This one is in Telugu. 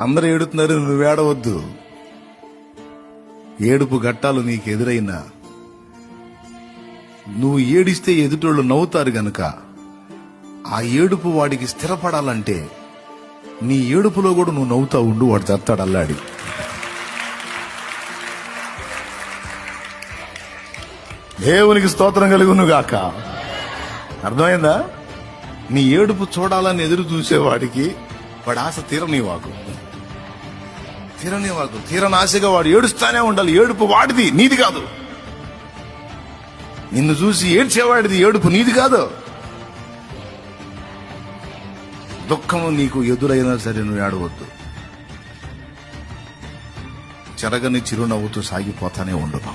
అందరూ ఏడుతున్నారు, నువ్వు ఏడవద్దు. ఏడుపు ఘట్టాలు నీకు ఎదురైనా నువ్వు ఏడిస్తే ఎదుటోళ్ళు నవ్వుతారు గనుక ఆ ఏడుపు వాడికి స్థిరపడాలంటే నీ ఏడుపులో కూడా నువ్వు నవ్వుతా ఉండు, వాడు చస్తాడు అల్లాడి. దేవునికి స్తోత్రం కలుగును గాక. అర్థమైందా? నీ ఏడుపు చూడాలని ఎదురు చూసేవాడికి వాడి ఆశ తీరనివాకు. తీరనాశగా వాడు ఏడుస్తానే ఉండాలి. ఏడుపు వాడిది, నీది కాదు. నిన్ను చూసి ఏడ్చేవాడిది, ఏడుపు నీది కాదు. దుఃఖము నీకు ఎదురైనా సరే నువ్వు ఏడవద్దు. చెరగని చిరునవ్వుతూ సాగిపోతానే ఉండును.